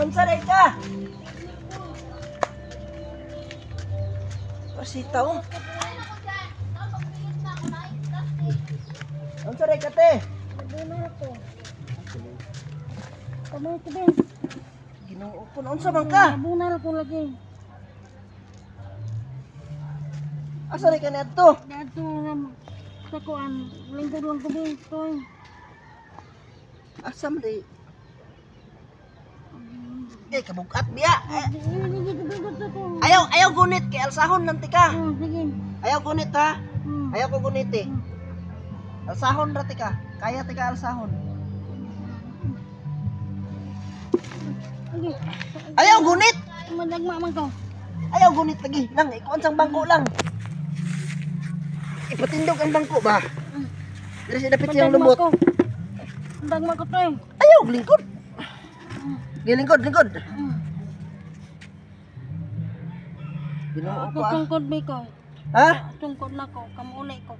Unsa day ka? Pasitaw. Unsa day ka te? Bunal ko. Kamay ko din. Ginoo ko, unsa man ka? Bunal ko lagi. Asa day ka neto? Dato sa kuan, lingkod lang ko din toy. Asa man day? Kabugat biya. Ayaw gunit kay alsahon lang tika. Sige. Ayaw gunit ha. Ayaw ko gunit eh. Alsahon ra tika. Kaya tika alsahon. Sige. Ayaw gunit. Madagma man ko. Ayaw gunit lagi. Lang ikuan sang bangko lang. Ipatindog ang bangko ba? Diri siya dapat siyang lumot. Madagma ko toy. Ayaw lingkod. Lingkod. Ginoo Ako ko ah. sungkod ba ko? Ha? Sungkod na ko, kamulay ko.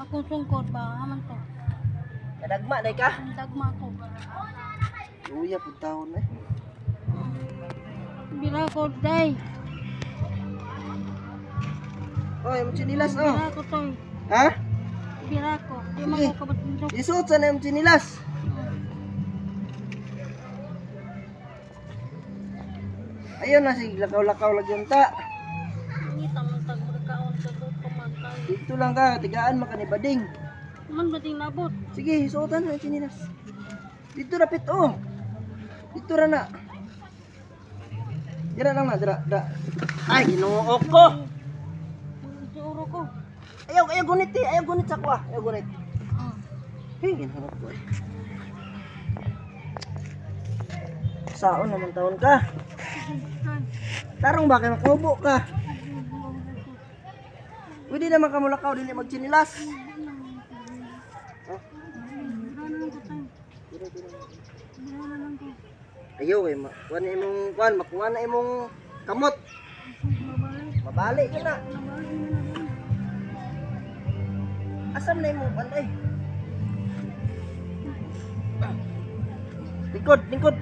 Ako sungkod ba, haman ko. Kadagma day ka. Dagma ko. Uya pud taon eh. Bira ko day. Oy, mo chinilas oh. Bira ko toy. Ha? Bira ko. Di man ko kabatindog. Isuot sa na yung chinilas. Ayun na si lakaw-lakaw lagi yung ta. Ngita man tag magkaon sa ko magkay. Dito lang ka, tigaan makanibading. Man bading nabot. Sige, isuotan na yung chinilas. Dito rapit oh. Dito ra na. Dira lang na, dira. Ay, ginoo ko. Siguro ko. Ayaw gunit eh. Ayaw gunit sa kwa. Ayaw gunit. Hey, ginoo ko. Saon naman taon ka. Tarong ba kay makubo ka? Pwede naman ka mulakaw dili magchinilas. Oh. Ayaw eh, makuha na imong kuan, makuha na imong kamot. Mabali ka na. Asam na imong panday. Lingkod.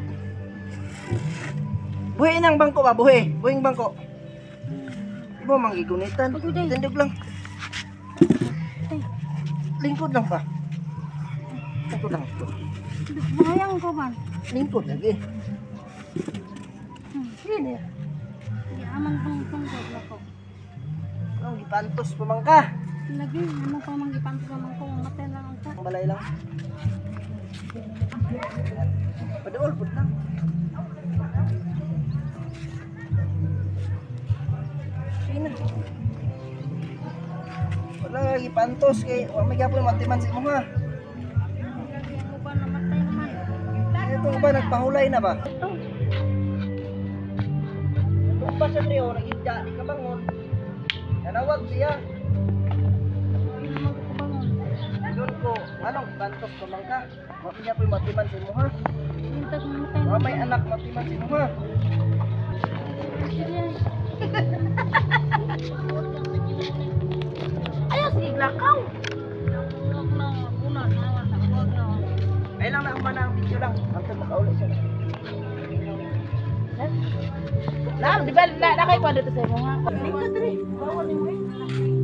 Buhi nang bangko ba? Buhing bangko. Ibo manggigunitan. Tindog lang. Lingkod lang pa. Lingkod lang. Bayang ko man. Lingkod lagi. Ini. Di amang tungkod na ko. Ang gipantos pa man ka. Lagi, ano pa mang gipantos naman ko. Matay lang ako. Ang balay lang. Paduol pud lang. Sino? Wala nga gipantos kay wa may gyapon matiman sa imo ha. Lagi ako ba namatay naman. Ito ba nagpahulay na ba? Ito. Ito ba sa Rio nagigda di ka bangon? Nanawag siya. Hindi naman ko bangon. Doon ko, anong bantos ko lang ka? Wa may gyapon matiman sa imo ha. Hintag mamatay Wa naman. may anak matiman sa imo ha. Ayaw, sige, lakaw. Huwag na, bunan, huwag na. Ay lang na umana ang video lang. Hangtod makauli siya. Lang, di ba, nakay ko dito sa imo nga? Lingkod rin. Bawal mo eh.